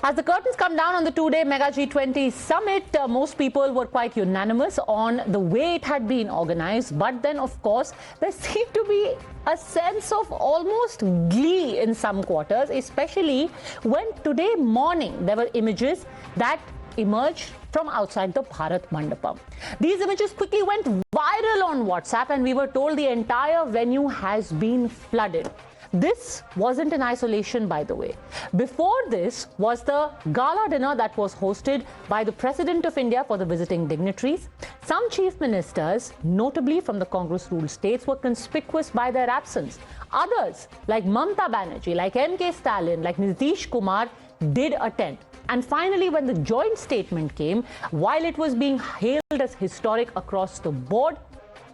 As the curtains come down on the two-day Mega G20 summit, most people were quite unanimous on the way it had been organized. But then, of course, there seemed to be a sense of almost glee in some quarters, especially when today morning there were images that emerged from outside the Bharat Mandapam. These images quickly went viral on WhatsApp and we were told the entire venue has been flooded. This wasn't in isolation, by the way. Before this was the gala dinner that was hosted by the President of India for the visiting dignitaries. Some chief ministers, notably from the Congress-ruled states, were conspicuous by their absence. Others, like Mamta Banerjee, like M.K. Stalin, like Nitish Kumar, did attend. And finally, when the joint statement came, while it was being hailed as historic across the board,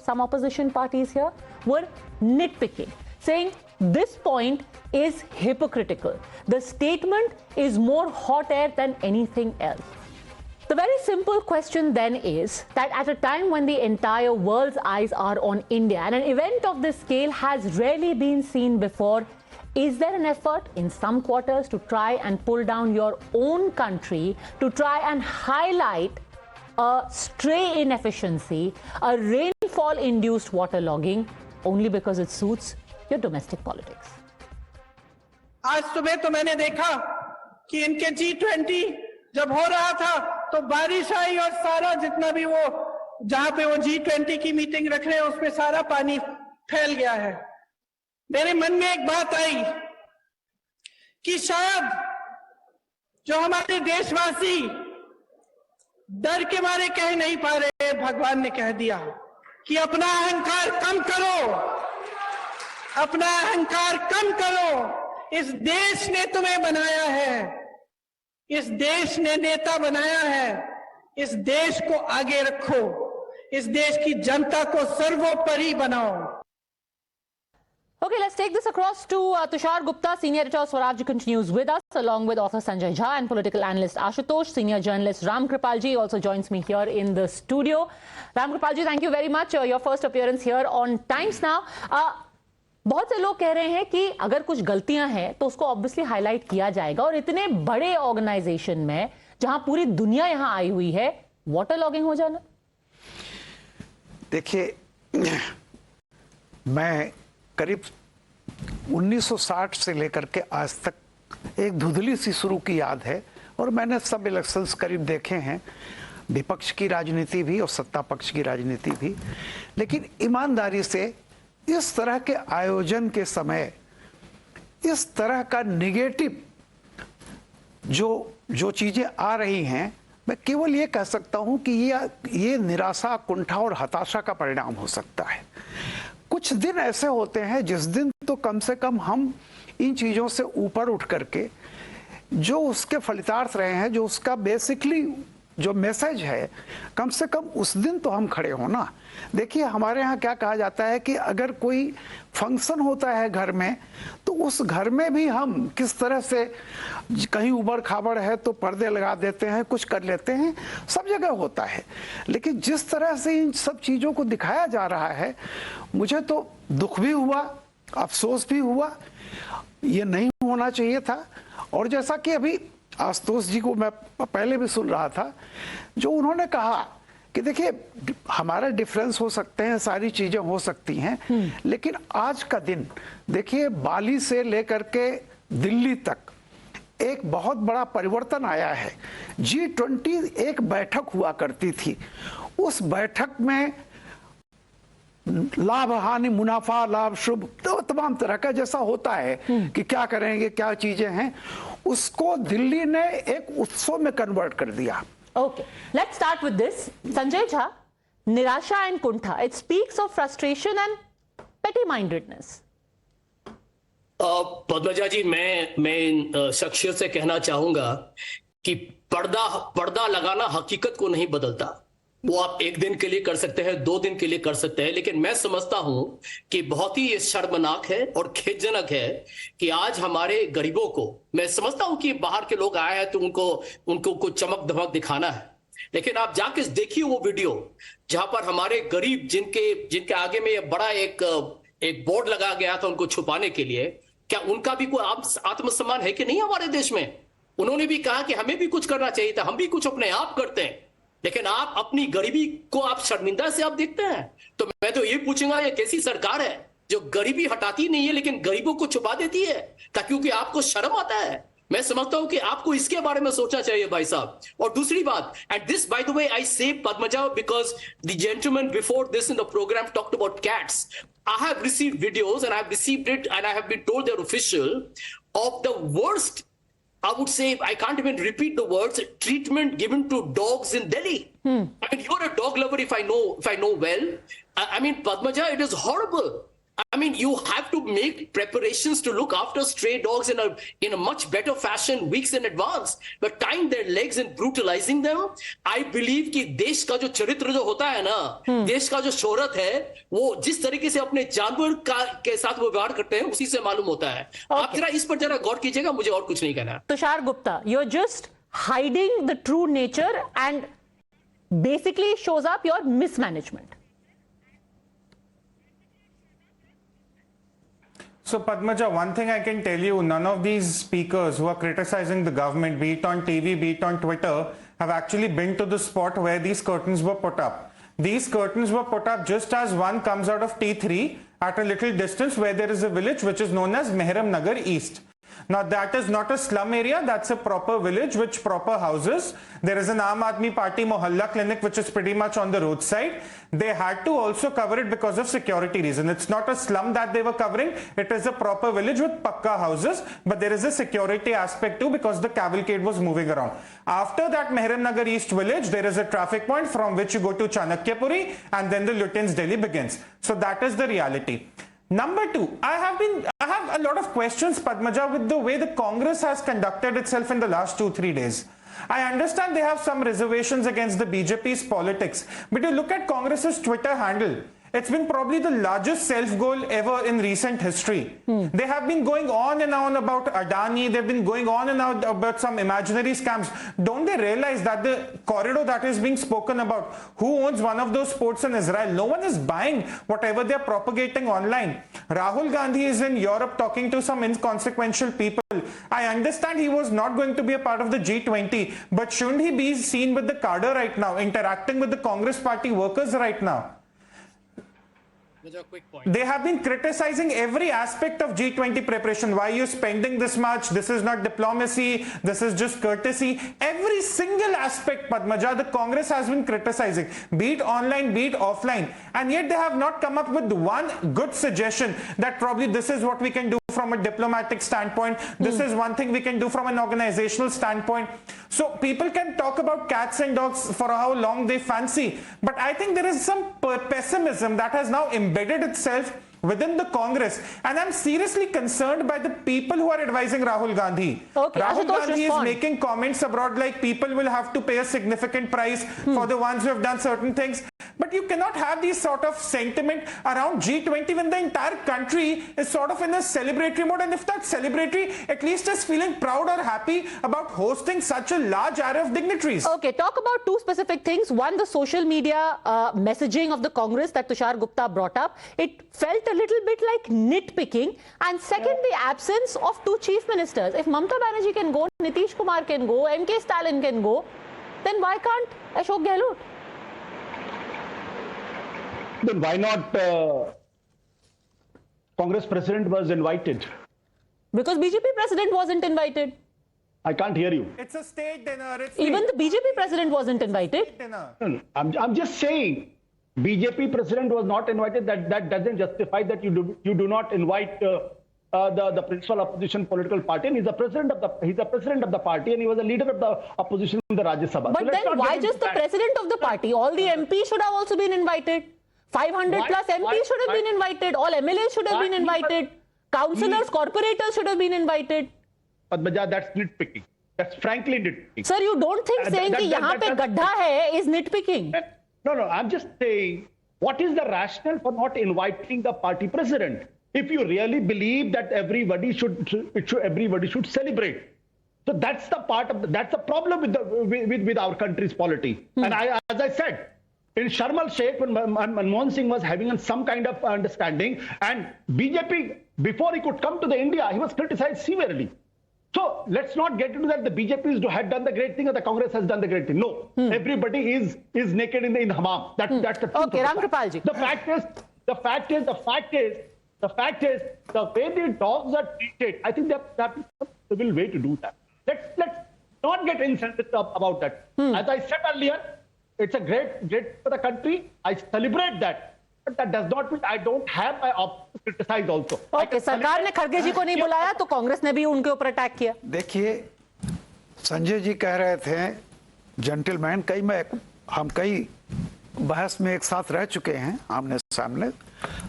some opposition parties here were nitpicking, saying this point is hypocritical. The statement is more hot air than anything else. The very simple question then is that at a time when the entire world's eyes are on India and an event of this scale has rarely been seen before, is there an effort in some quarters to try and pull down your own country, to try and highlight a stray inefficiency, a rainfall-induced waterlogging, only because it suits your domestic politics? आज सुबह तो मैंने देखा कि इनके G20 जब हो रहा था तो बारिश आई और सारा जितना भी वो जहां पे वो G20 की मीटिंग रख रहे हैं उसमें सारा पानी फैल गया है। मेरे मन में एक बात आई कि शायद जो हमारे देशवासी डर के मारे कह नहीं पा रहे, भगवान ने कह दिया कि अपना अहंकार कम करो, अपना अहंकार कम करो। इस देश ने तुम्हें बनाया है, इस देश ने नेता बनाया है, इस देश को आगे रखो, इस देश की जनता को सर्वोपरि बनाओ। Okay, let's take this across to Tushar Gupta, senior editor of Swaraj, continues with us, along with author Sanjay Jha and political analyst Ashutosh. Senior journalist Ram Kripalji also joins me here in the studio. Ram Kripalji, thank you very much. Your first appearance here on Times Now. बहुत से लोग कह रहे हैं कि अगर कुछ गलतियां हैं तो उसको ऑब्वियसली हाईलाइट किया जाएगा, और इतने बड़े ऑर्गेनाइजेशन में जहां पूरी दुनिया यहां आई हुई है, वाटर लॉगिंग हो जाना। देखिए, मैं करीब 1960 से लेकर के आज तक एक धुंधली सी शुरू की याद है, और मैंने सब इलेक्शंस करीब देखे हैं, विपक्ष की राजनीति भी और सत्ता पक्ष की राजनीति भी। लेकिन ईमानदारी से इस तरह के आयोजन के समय इस तरह का निगेटिव जो चीजें आ रही हैं, मैं केवल ये कह सकता हूं कि ये निराशा, कुंठा और हताशा का परिणाम हो सकता है। कुछ दिन ऐसे होते हैं जिस दिन तो कम से कम हम इन चीजों से ऊपर उठ करके जो उसके फलितार्थ रहे हैं, जो उसका बेसिकली जो मैसेज है, कम से कम उस दिन तो हम खड़े हो ना। देखिए, हमारे यहाँ क्या कहा जाता है कि अगर कोई फंक्शन होता है घर में, तो उस घर में भी हम किस तरह से, कहीं उबड़ खाबड़ है तो पर्दे लगा देते हैं, कुछ कर लेते हैं, सब जगह होता है। लेकिन जिस तरह से इन सब चीज़ों को दिखाया जा रहा है, मुझे तो दुख भी हुआ, अफसोस भी हुआ, ये नहीं होना चाहिए था। और जैसा कि अभी आशुतोष जी को मैं पहले भी सुन रहा था, जो उन्होंने कहा कि देखिए, हमारा डिफरेंस हो सकते हैं, सारी चीजें हो सकती हैं, लेकिन आज का दिन देखिए, बाली से लेकर के दिल्ली तक एक बहुत बड़ा परिवर्तन आया है। G20 एक बैठक हुआ करती थी, उस बैठक में लाभ हानि, मुनाफा लाभ शुभ, तो तमाम तरह का जैसा होता है कि क्या करेंगे, क्या चीजें हैं, उसको दिल्ली ने एक उत्सव में कन्वर्ट कर दिया। Okay, let's start with this. Sanjay Jha, Nirasha and Kuntha. It speaks of frustration and petty-mindedness. Padmaja जी, मैं इन शख्सियत से कहना चाहूंगा कि पर्दा लगाना हकीकत को नहीं बदलता। वो आप एक दिन के लिए कर सकते हैं, 2 दिन के लिए कर सकते हैं, लेकिन मैं समझता हूं कि बहुत ही शर्मनाक है और खेदजनक है कि आज हमारे गरीबों को, मैं समझता हूं कि बाहर के लोग आए हैं तो उनको कुछ चमक धमक दिखाना है, लेकिन आप जाके देखिए वो वीडियो जहां पर हमारे गरीब जिनके आगे में ये बड़ा एक बोर्ड लगा गया था उनको छुपाने के लिए, क्या उनका भी कोई आत्मसम्मान है कि नहीं हमारे देश में? उन्होंने भी कहा कि हमें भी कुछ करना चाहिए था, हम भी कुछ अपने आप करते हैं, लेकिन आप अपनी गरीबी को आप शर्मिंदा से आप देखते हैं। तो मैं तो ये पूछूंगा, ये कैसी सरकार है जो गरीबी हटाती नहीं है लेकिन गरीबों को छुपा देती है, ताकि क्योंकि आपको शर्म आता है। मैं समझता हूं कि आपको इसके बारे में सोचना चाहिए भाई साहब। और दूसरी बात, and this by the way I say Padmaja because the gentleman before this in the programme talked about cats. I have received videos and I have received it and I have been told they're official of the worst, I would say, I can't even repeat the words, treatment given to dogs in Delhi. I mean, you're a dog lover if I know well. I mean, Padmaja, it is horrible. I mean, you have to make preparations to look after stray dogs in a much better fashion weeks in advance. But tying their legs and brutalizing them, I believe कि देश का जो चरित्र जो होता है ना, देश का जो शोहरत है, वो जिस तरीके से अपने जानवर के साथ वो व्यवहार करते हैं, उसी से मालूम होता है। आप जरा इस पर जरा गौर कीजिएगा, मुझे और कुछ नहीं कहना। Tushar Gupta, you're just hiding the true nature and basically shows up your mismanagement. So Padmaja, one thing I can tell you, none of these speakers who are criticizing the government, be it on TV, be it on Twitter, have actually been to the spot where these curtains were put up. These curtains were put up just as one comes out of T3 at a little distance where there is a village which is known as Mehram Nagar East. Now that is not a slum area, that's a proper village which proper houses. There is an Aam Aadmi Party Mohalla clinic which is pretty much on the roadside. They had to also cover it because of security reason. It's not a slum that they were covering, it is a proper village with pakka houses, but there is a security aspect too because the cavalcade was moving around. After that Mehram Nagar East village, there is a traffic point from which you go to Chanakyapuri and then the Lutyens Delhi begins. So that is the reality. Number two, I have a lot of questions, Padmaja, with the way the Congress has conducted itself in the last 2-3 days. I understand they have some reservations against the BJP's politics, but you look at Congress's Twitter handle, it's been probably the largest self-goal ever in recent history. They have been going on and on about Adani, they've been going on and on about some imaginary scams. Don't they realize that the corridor that is being spoken about, who owns one of those ports in Israel? No one is buying whatever they're propagating online. Rahul Gandhi is in Europe talking to some inconsequential people. I understand he was not going to be a part of the G20, but shouldn't he be seen with the cadre right now, interacting with the Congress party workers right now? Quick point. They have been criticizing every aspect of G20 preparation. Why are you spending this much? This is not diplomacy. This is just courtesy. Every single aspect, Padmaja, the Congress has been criticizing, be it online, be it offline. And yet they have not come up with one good suggestion that probably this is what we can do from a diplomatic standpoint. This is one thing we can do from an organizational standpoint. So people can talk about cats and dogs for how long they fancy. But I think there is some pessimism that has now embedded itself within the Congress, and I'm seriously concerned by the people who are advising Rahul Gandhi. Okay, Rahul Gandhi respond. is making comments abroad like people will have to pay a significant price for the ones who have done certain things. But you cannot have these sort of sentiment around G20 when the entire country is sort of in a celebratory mode, and if not celebratory, at least is feeling proud or happy about hosting such a large array of dignitaries. Okay, talk about two specific things. One, the social media messaging of the Congress that Tushar Gupta brought up. It felt a little bit like nitpicking. And second, the absence of two chief ministers. If Mamata Banerjee can go, Nitish Kumar can go, MK Stalin can go, then why can't Ashok Gehlot? Then why not Congress president was invited? Because BJP president wasn't invited. I can't hear you. It's a state dinner. It's Even the BJP president wasn't invited. dinner. I'm just saying, BJP president was not invited. That doesn't justify that you do not invite the principal opposition political party. And he's the president of the party, and he was a leader of the opposition in the Rajya Sabha. But then why just the president of the party? All the MPs should have also been invited. 500 plus MPs should have been invited. All MLAs should have been invited. Councillors, corporators should have been invited. Padmaja, that's nitpicking. That's frankly nitpicking. Sir, you don't think saying कि यहाँ पे गड्ढा है is nitpicking? No, I'm just saying, what is the rationale for not inviting the party president? If you really believe that everybody should celebrate, so that's the problem with our country's polity. And as I said, in Sharm el-Sheikh, when Manmohan Singh was having some kind of understanding, and BJP, before he could come to the India, he was criticized severely. So let's not get into that. The BJP had done the great thing, or the Congress has done the great thing. No, everybody is naked in the hammam. That's the truth. Okay, Ram Kripal ji. The fact is, the way the dogs are treated, I think that is a civil way to do that. Let's not get insensitive about that. As I said earlier, it's a great for the country. I celebrate that. But that does not mean I don't have my option to criticize also. Okay, सरकार ने खड़गे जी को नहीं बुलाया तो कांग्रेस ने भी उनके ऊपर अटैक किया। देखिए, संजय जी कह रहे थे जेंटलमैन, हम कई बहस में एक साथ रह चुके हैं आमने सामने।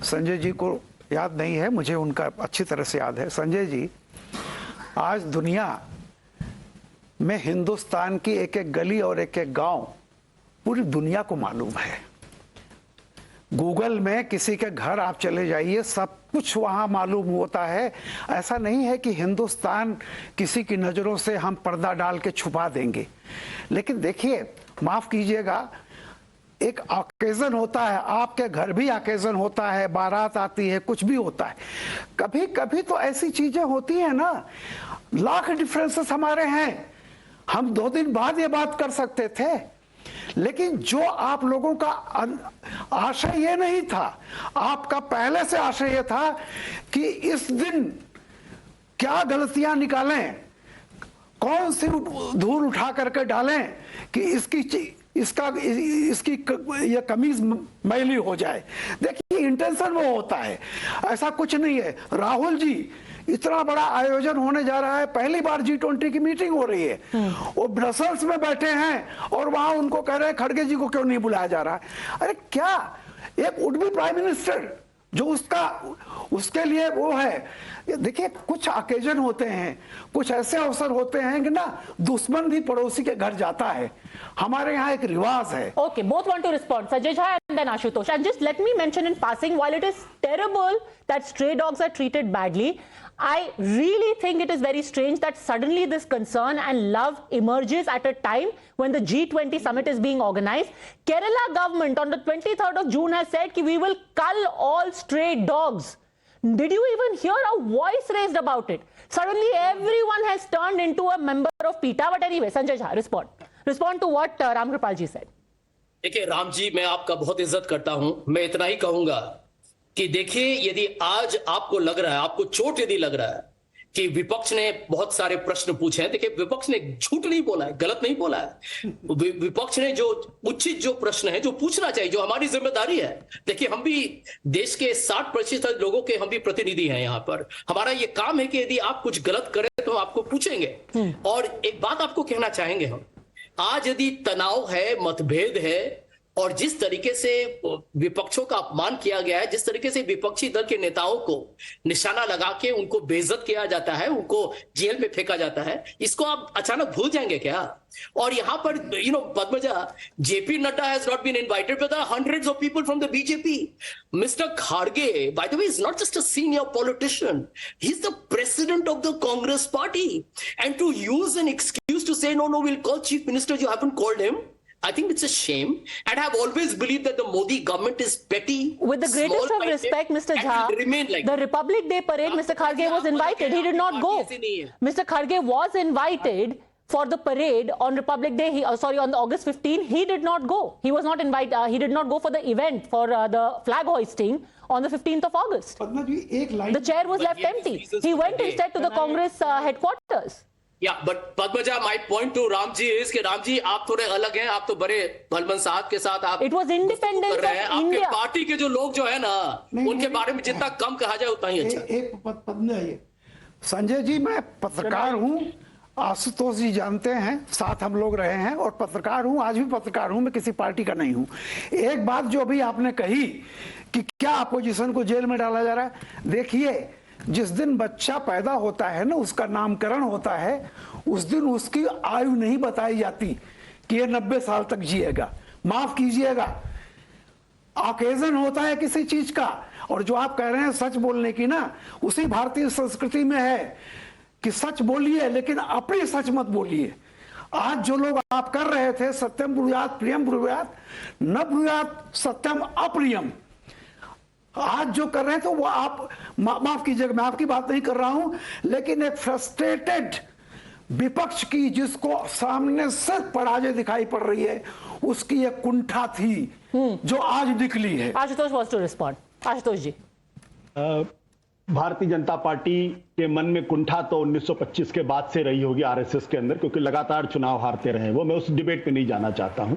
संजय जी को याद नहीं है, मुझे उनका अच्छी तरह से याद है। संजय जी, आज दुनिया में हिंदुस्तान की एक एक गली और एक एक गांव पूरी दुनिया को मालूम है। गूगल में किसी के घर आप चले जाइए, सब कुछ वहां मालूम होता है। ऐसा नहीं है कि हिंदुस्तान किसी की नजरों से हम पर्दा डाल के छुपा देंगे। लेकिन देखिए, माफ कीजिएगा, एक ऑकेजन होता है, आपके घर भी ऑकेजन होता है, बारात आती है, कुछ भी होता है। कभी कभी तो ऐसी चीजें होती है ना, लाख डिफरेंसेस हमारे हैं, हम 2 दिन बाद ये बात कर सकते थे। लेकिन जो आप लोगों का आशय ये नहीं था, आपका पहले से आशय ये था कि इस दिन क्या गलतियां निकालें, कौन सी धूल उठा करके डालें कि इसकी ये कमीज मैली हो जाए। देखिए, इंटेंशन वो होता है, ऐसा कुछ नहीं है। राहुल जी, इतना बड़ा आयोजन होने जा रहा है, पहली बार G20 की मीटिंग हो रही है, वो ब्रसल्स में बैठे हैं और वहां उनको कह रहे हैं खड़गे जी को क्यों नहीं बुलाया जा रहा है। अरे क्या, एक वुड बी प्राइम मिनिस्टर जो उसके लिए वो है। देखिए, कुछ ऑकेजन होते हैं, कुछ ऐसे अवसर होते हैं कि ना दुश्मन भी पड़ोसी के घर जाता है। हमारे यहाँ एक रिवाज है। Okay, both want to respond. Sajay Jha and then Ashutosh. And just let me mention in passing, while it is terrible that stray dogs are treated badly, I really think it is very strange that suddenly this concern and love emerges at a time when the G20 summit is being organized. Kerala government on the 23rd of June has said that we will cull all stray dogs. Did you even hear a voice raised about it? Suddenly everyone has turned into a member of PETA. But anyway, Sanjay Jha, respond to what Ram Kripal ji said. देखिए राम जी, मैं आपका बहुत इज्जत करता हूं। मैं इतना ही कहूंगा कि देखिए, यदि आज आपको लग रहा है, आपको चोट यदि लग रहा है कि विपक्ष ने बहुत सारे प्रश्न पूछे हैं, देखिए विपक्ष ने झूठ नहीं बोला है, गलत नहीं बोला है। विपक्ष ने जो उचित जो प्रश्न है, जो पूछना चाहिए, जो हमारी जिम्मेदारी है। देखिए, हम भी देश के 60% लोगों के हम भी प्रतिनिधि हैं यहाँ पर। हमारा ये काम है कि यदि आप कुछ गलत करें तो आपको पूछेंगे। और एक बात आपको कहना चाहेंगे, हम आज यदि तनाव है, मतभेद है, और जिस तरीके से विपक्षों का अपमान किया गया है, जिस तरीके से विपक्षी दल के नेताओं को निशाना लगा के उनको बेइज्जत किया जाता है, उनको जेल में फेंका जाता है, इसको आप अचानक भूल जाएंगे क्या? और यहां पर Padmaja, J P Nadda has not been invited, but there are hundreds of people from the BJP. Mr. Kharge, by the way, is not just a senior politician, he's the president of the Congress party. And to use an excuse to say, no, we'll call chief minister, you haven't called him, I think it's a shame, and I've always believed that the Modi government is petty. With the greatest of respect, Mr. Jha, the Republic Day parade, Mr. Kharge was invited. He did not go. Mr. Kharge was invited for the parade on Republic Day. On August 15, he did not go. He was not invited. He did not go for the event for the flag hoisting on the 15th of August. The chair was left empty. He went instead to the Congress headquarters. Yeah, but Padmaja, my point to Ramji is कि Ramji आप थोड़े अलग हैं, आप तो बड़े भलमन साहब के साथ आप It was independence of आपके India. पार्टी के जो लोग जो है ना, उनके बारे में जितना कम कहा जाए उतना ही अच्छा। संजय जी, मैं पत्रकार हूँ, आशुतोष जी जानते हैं, साथ हम लोग रहे हैं, और पत्रकार हूँ, आज भी पत्रकार हूँ, मैं किसी पार्टी का नहीं हूँ। एक बात जो अभी आपने कही कि क्या अपोजिशन को जेल में डाला जा रहा है, देखिए, जिस दिन बच्चा पैदा होता है ना, उसका नामकरण होता है, उस दिन उसकी आयु नहीं बताई जाती कि ये 90 साल तक जिएगा। माफ कीजिएगा, ऑकेजन होता है किसी चीज का। और जो आप कह रहे हैं सच बोलने की ना, उसी भारतीय संस्कृति में है कि सच बोलिए, लेकिन अपनी सच मत बोलिए। आज जो लोग आप कर रहे थे, सत्यम ब्रूयात प्रियम ब्रूयात न ब्रूयात सत्यम अप्रियम, आज जो कर रहे हैं तो वो आप माफ कीजिएगा, मैं आपकी बात नहीं कर रहा हूं, लेकिन एक फ्रस्ट्रेटेड विपक्ष की, जिसको सामने से पराजय दिखाई पड़ रही है, उसकी एक कुंठा थी जो आज निकली है। Ashutosh wants to respond. Ashutosh ji. Bharatiya Janata party के मन में कुंठा तो 1925 के बाद से रही होगी आरएसएस के अंदर, क्योंकि लगातार चुनाव हारते रहे वो। मैं उस डिबेट में नहीं जाना चाहता हूं।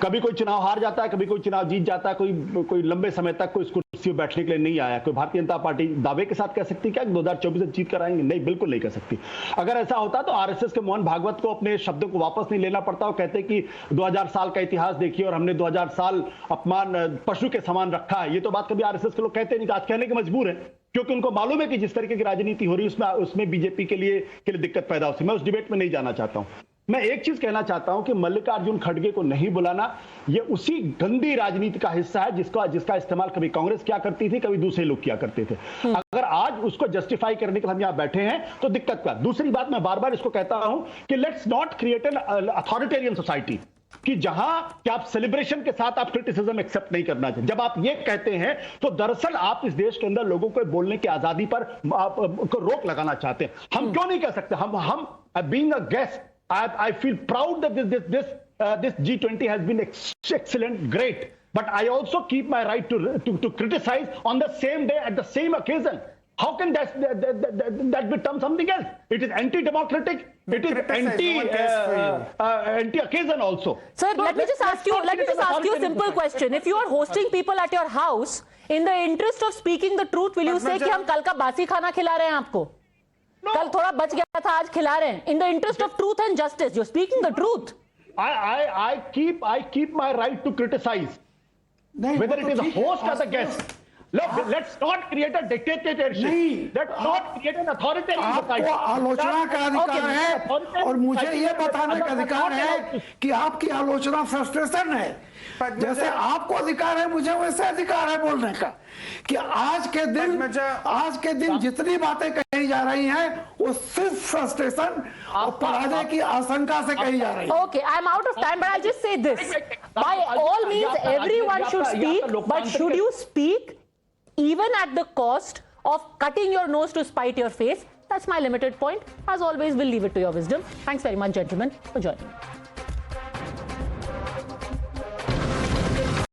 कभी कोई चुनाव हार जाता है, कभी कोई चुनाव जीत जाता है, कोई लंबे समय तक कोई कुर्सी पर बैठने के लिए नहीं आया। कोई भारतीय जनता पार्टी दावे के साथ कह सकती है क्या 2024 में जीत कर आएंगे? नहीं, बिल्कुल नहीं कह सकती। अगर ऐसा होता तो आरएसएस के मोहन भागवत को अपने शब्दों को वापस नहीं लेना पड़ता। वो कहते कि 2000 साल का इतिहास देखिए और हमने 2000 साल अपमान पशु के समान रखा है। ये तो बात कभी आरएसएस के लोग कहते नहीं, आज कहने के मजबूर है, क्योंकि उनको मालूम है कि जिस तरीके की राजनीति हो रही है उसमें बीजेपी के लिए दिक्कत पैदा होती है। मैं उस डिबेट में नहीं जाना चाहता हूं। मैं एक चीज कहना चाहता हूं कि मल्लिकार्जुन खड़गे को नहीं बुलाना, यह उसी गंदी राजनीति का हिस्सा है जिसका इस्तेमाल कभी कांग्रेस किया करती थी, कभी दूसरे लोग किया करते थे। अगर आज उसको जस्टिफाई करने के लिए हम यहां बैठे हैं तो दिक्कत क्या? दूसरी बात, मैं बार बार इसको कहता हूं कि let's not create an authoritarian society, कि जहां कि आप सेलिब्रेशन के साथ आप क्रिटिसिज्म एक्सेप्ट नहीं करना चाहिए। जब आप ये कहते हैं तो दरअसल आप इस देश के अंदर लोगों को बोलने की आजादी पर रोक लगाना चाहते हैं। हम क्यों नहीं कह सकते? हम being a guest, I feel proud that this G20 has been excellent, great. But I also keep my right to criticize on the same day at the same occasion. How can that become something else? It is anti-democratic. It is anti-occasion also. Sir, let me just ask you a simple question. If you are hosting people at your house, in the interest of speaking the truth, will you say कि हम कल का बासी खाना खिला रहे हैं आपको? कल थोड़ा बच गया था, आज खिला रहे हैं। In the interest of truth and justice, you're speaking the truth. I keep my right to criticize, whether it is a host or the guest. Look, let's not create a dictatorship. Let's not create an authoritarian society. आपको आलोचना का अधिकार है और मुझे ये बताने का अधिकार है कि आपकी आलोचना फ्रस्ट्रेशन है। जैसे आपको अधिकार है, मुझे वैसे अधिकार है बोलने का कि आज के दिन जितनी बातें कही जा रही हैं वो सिर्फ फ्रस्ट्रेशन और पराजय की आशंका से कही जा रही है। Okay, I'm out of time, but I'll just say this. By all means, everyone should speak, but should you speak even at the cost of cutting your nose to spite your face? That's my limited point. As always, we'll leave it to your wisdom. Thanks very much, gentlemen, for joining me.